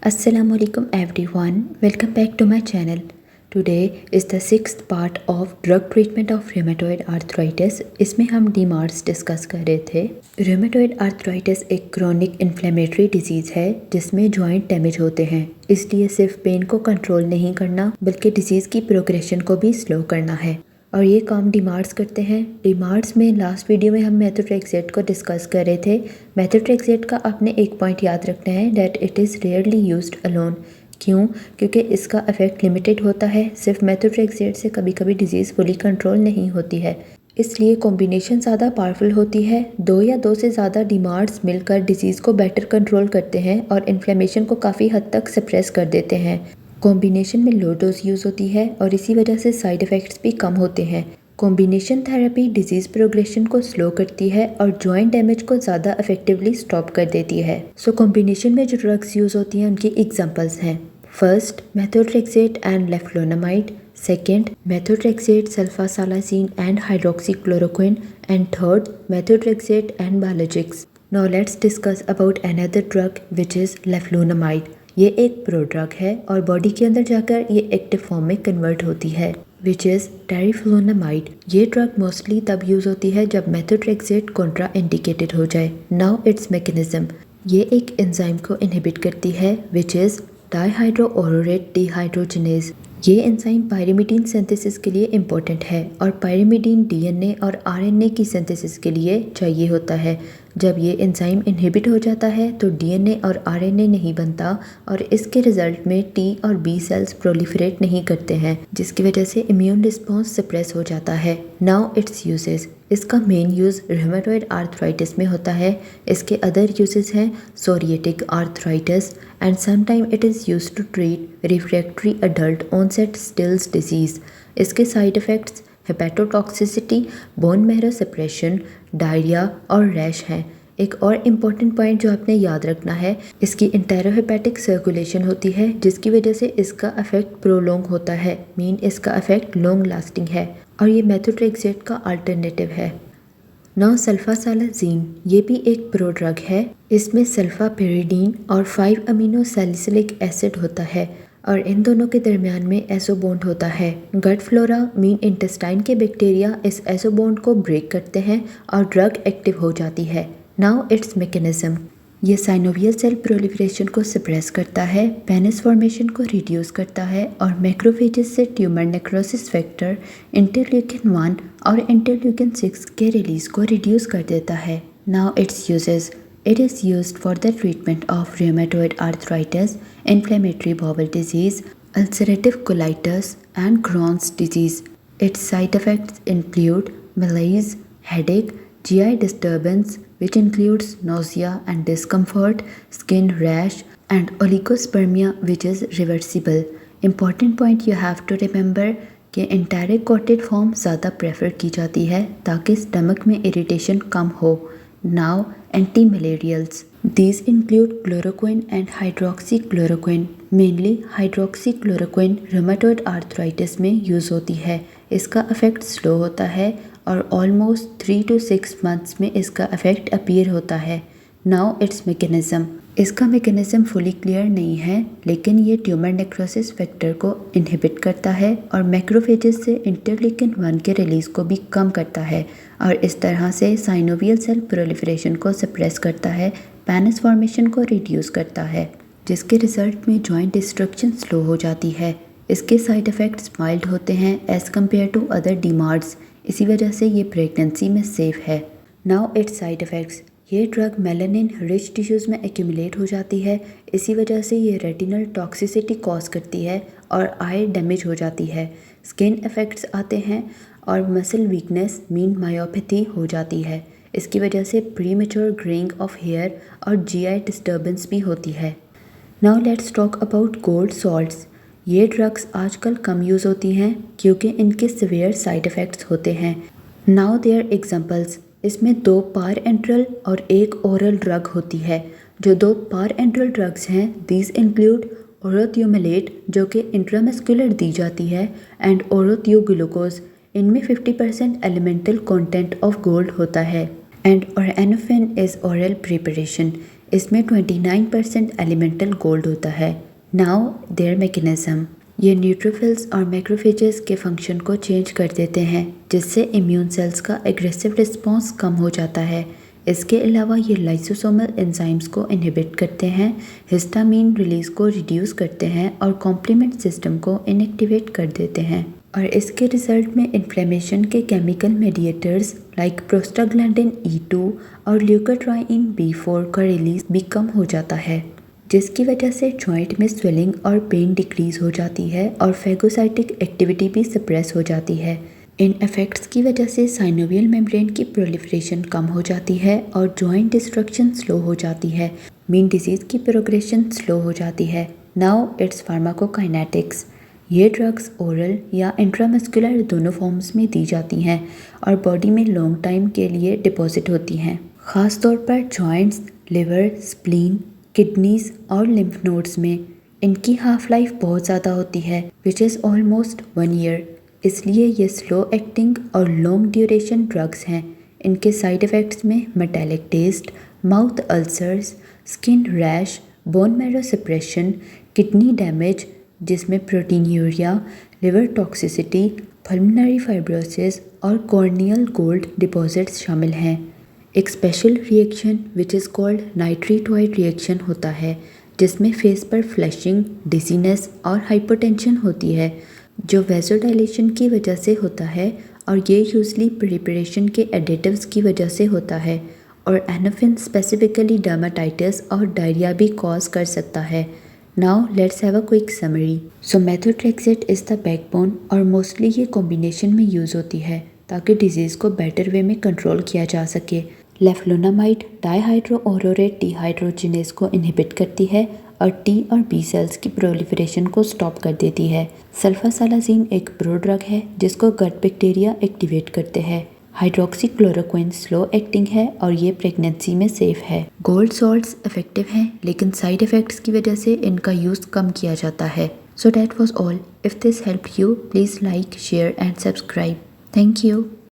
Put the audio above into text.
Assalamualaikum everyone, welcome back to my channel. Today is the sixth part of drug treatment of rheumatoid arthritis. इसमें हम DMARDs discuss कर रहे थे। rheumatoid arthritis एक chronic inflammatory disease है जिसमें joint damage होते हैं, इसलिए सिर्फ पेन को कंट्रोल नहीं करना बल्कि डिजीज़ की प्रोग्रेशन को भी स्लो करना है और ये काम DMARDs करते हैं। DMARDs में लास्ट वीडियो में हम मेथोट्रेक्सेट को डिस्कस कर रहे थे। मेथोट्रेक्सेट का आपने एक पॉइंट याद रखना है that it is rarely used alone. क्यों? क्योंकि इसका इफेक्ट लिमिटेड होता है। सिर्फ मेथोट्रेक्सेट से कभी कभी डिजीज़ फुली कंट्रोल नहीं होती है, इसलिए कॉम्बिनेशन ज़्यादा पावरफुल होती है। दो या दो से ज़्यादा DMARDs मिलकर डिजीज़ को बेटर कंट्रोल करते हैं और इन्फ्लेमेशन को काफ़ी हद तक सप्रेस कर देते हैं। कॉम्बिनेशन में लो डोज यूज़ होती है और इसी वजह से साइड इफ़ेक्ट्स भी कम होते हैं। कॉम्बिनेशन थेरेपी डिजीज़ प्रोग्रेशन को स्लो करती है और जॉइंट डैमेज को ज़्यादा इफेक्टिवली स्टॉप कर देती है। कॉम्बिनेशन में जो ड्रग्स यूज़ होती हैं उनकी एग्जांपल्स हैं। First, methotrexate and leflunomide. Second, methotrexate, sulfasalazine and hydroxychloroquine. And third, methotrexate and biologics. Now let's discuss about another drug which is leflunomide. ये एक प्रोड्रग है और बॉडी के अंदर जाकर ये एक्टिव फॉर्म में कन्वर्ट होती है विच इज़ टेरिफ्लोनामाइड। ये ड्रग मोस्टली तब यूज़ होती है जब मेथोट्रेक्सेट कॉन्ट्रा इंडिकेटेड हो जाए। नाउ इट्स मैकेनिज्म, ये एक एंजाइम को इनहिबिट करती है विच इज़ डाइहाइड्रोऑरोरेट डिहाइड्रोजिनेज। ये एंजाइम पायरिमिडीन सिंथेसिस के लिए इम्पोर्टेंट है और पायरिमिडीन DNA और RNA की सिंथेसिस के लिए चाहिए होता है। जब ये एंजाइम इनहिबिट हो जाता है तो DNA और RNA नहीं बनता और इसके रिजल्ट में T और B सेल्स प्रोलिफरेट नहीं करते हैं, जिसकी वजह से इम्यून रिस्पॉन्स सप्रेस हो जाता है। नाउ इट्स यूजेस, इसका मेन यूज़ रूमेटॉइड आर्थराइटिस में होता है। इसके अदर यूजेस हैं psoriatic arthritis and sometime it is used to treat refractory adult onset Still's disease. इसके side effects hepatotoxicity, bone marrow suppression, diarrhoea और रैश हैं। एक और इम्पॉर्टेंट पॉइंट जो आपने याद रखना है, इसकी इंटेरोहेपेटिक सर्कुलेशन होती है जिसकी वजह से इसका इफेक्ट प्रोलॉन्ग होता है, मीन इसका इफेक्ट लॉन्ग लास्टिंग है और ये मेथोट्रेक्सेट का अल्टरनेटिव है। नाउ सल्फासालाज़िन, ये भी एक प्रोड्रग है। इसमें सल्फापिरिडीन और 5 अमीनो सैलिसिलिक एसिड होता है और इन दोनों के दरमियान में एसो बॉन्ड होता है। गट फ्लोरा मीन इंटेस्टाइन के बैक्टीरिया इस एसो बॉन्ड को ब्रेक करते हैं और ड्रग एक्टिव हो जाती है। नाउ इट्स मैकेनिज्म, ये साइनोवियल सेल प्रोलिफरेशन को सप्रेस करता है, पेनिस फॉर्मेशन को रिड्यूस करता है और मैक्रोफेजेस से ट्यूमर नेक्रोसिस फैक्टर, इंटरल्यूकिन 1 और इंटरल्यूकिन 6 के रिलीज को रिड्यूस कर देता है। Now its uses, it is used for the treatment of rheumatoid arthritis, inflammatory bowel disease, ulcerative colitis and Crohn's disease. Its side effects include malaise, headache, GI disturbance which includes nausea and discomfort, skin rash and oligospermia which is reversible. Important point you have to remember कि इंटेरोकोटेड form ज़्यादा prefer की जाती है ताकि stomach में irritation कम हो। Now antimalarials, these include chloroquine and hydroxychloroquine. Mainly hydroxychloroquine rheumatoid arthritis में use होती है। इसका इफेक्ट स्लो होता है और ऑलमोस्ट 3 to 6 months में इसका इफेक्ट अपीयर होता है। नाउ इट्स मैकेनिज्म, इसका मैकेनिज्म फुली क्लियर नहीं है लेकिन ये ट्यूमर नेक्रोसिस फैक्टर को इनहिबिट करता है और मैक्रोफेजेस से इंटरल्यूकिन 1 के रिलीज को भी कम करता है और इस तरह से साइनोवियल सेल प्रोलिफरेशन को सप्रेस करता है, पेनिस फॉर्मेशन को रिड्यूस करता है, जिसके रिजल्ट में जॉइंट डिस्ट्रक्शन स्लो हो जाती है। इसके साइड इफ़ेक्ट्स माइल्ड होते हैं as compare to other DMARDs, इसी वजह से ये प्रेगनेंसी में सेफ है। नाउ इट्स साइड इफ़ेक्ट्स, ये ड्रग मेलानिन रिच टिश्यूज़ में एक्यूमुलेट हो जाती है, इसी वजह से ये रेटिनल टॉक्सिसिटी कॉज करती है और आई डैमेज हो जाती है। स्किन इफ़ेक्ट्स आते हैं और मसल वीकनेस मीन मायोपैथी हो जाती है। इसकी वजह से प्रीमेच्योर ग्रेइंग ऑफ हेयर और GI डिस्टर्बेंस भी होती है। Now let's talk about gold salts. ये ड्रग्स आजकल कम यूज़ होती हैं क्योंकि इनके सिवियर साइड इफ़ेक्ट्स होते हैं। नाउ देयर एग्जांपल्स, इसमें 2 पार एंट्रल और 1 ओरल ड्रग होती है। जो 2 पार एंट्रल ड्रग्स हैं दीज इंक्लूड ओरोथियोमेलेट जो कि इंट्रामस्कुलर दी जाती है एंड ओरोथियोग्लूकोज, इनमें 50% एलिमेंटल कंटेंट ऑफ गोल्ड होता है एंड ओरेनोफिन इज़ ओरल प्रिपरेशन। इसमें 29% एलिमेंटल गोल्ड होता है। नाउ देयर मैकेनिज्म, ये न्यूट्रोफिल्स और मैक्रोफेजेस के फंक्शन को चेंज कर देते हैं, जिससे इम्यून सेल्स का एग्रेसिव रिस्पॉन्स कम हो जाता है। इसके अलावा ये लाइसोसोमल एंजाइम्स को इनहिबिट करते हैं, हिस्टामीन रिलीज को रिड्यूस करते हैं और कॉम्प्लीमेंट सिस्टम को इनएक्टिवेट कर देते हैं। और इसके रिजल्ट में इन्फ्लेमेशन के chemical mediators like prostaglandin E2 और ल्यूकोट्राइन B4 का रिलीज भी कम हो जाता है, जिसकी वजह से जॉइंट में स्वेलिंग और पेन डिक्रीज हो जाती है और फेगोसाइटिक एक्टिविटी भी सप्रेस हो जाती है। इन इफेक्ट्स की वजह से साइनोवियल मेम्ब्रेन की प्रोलिफरेशन कम हो जाती है और जॉइंट डिस्ट्रक्शन स्लो हो जाती है। मीन डिजीज की प्रोग्रेशन स्लो हो जाती है। नाउ इट्स फार्माकोकाइनेटिक्स, ये ड्रग्स ओरल या इंट्रामस्कुलर दोनों फॉर्म्स में दी जाती हैं और बॉडी में लॉन्ग टाइम के लिए डिपॉजिट होती हैं। ख़ास तौर पर जॉइंट्स, लिवर, स्प्लीन, किडनीज और लिम्फ नोड्स में इनकी हाफ लाइफ बहुत ज़्यादा होती है, विच इज़ ऑलमोस्ट 1 ईयर। इसलिए ये स्लो एक्टिंग और लॉन्ग ड्यूरेशन ड्रग्स हैं। इनके साइड इफ़ेक्ट्स में metallic taste, mouth ulcers, skin rash, bone marrow suppression, kidney damage जिसमें proteinuria, liver toxicity, pulmonary fibrosis और कॉर्नियल गोल्ड डिपॉजिट्स शामिल हैं। एक special reaction which is called nitritoid reaction होता है, जिसमें फेस पर फ्लैशिंग, डिजीनेस और हाइपरटेंशन होती है, जो वेसोडाइलेशन की वजह से होता है और ये यूजली प्रिपरेशन के एडिटिव्स की वजह से होता है। और एनोफिन स्पेसिफिकली डर्माटाइटिस और डायरिया भी कॉज कर सकता है। Now let's have a quick summary. So methotrexate is the backbone और मोस्टली ये कॉम्बिनेशन में यूज़ होती है ताकि डिजीज़ को बेटर वे में कंट्रोल किया जा सके। लेफ्लोनामाइड डाईहाइड्रोऑरोरेट डिहाइड्रोजिनेज को इनहिबिट करती है और टी और बी सेल्स की प्रोलिफरेशन को स्टॉप कर देती है। सल्फासालाजीन एक प्रोड्रग है जिसको गट बैक्टीरिया एक्टिवेट करते हैं। हाइड्रोक्सीक्लोरोक्विन स्लो एक्टिंग है और ये प्रेगनेंसी में सेफ है। गोल्ड सॉल्ट्स इफेक्टिव हैं, लेकिन साइड इफ़ेक्ट्स की वजह से इनका यूज़ कम किया जाता है। So that was all. If this helped you, please like, share and subscribe. Thank you.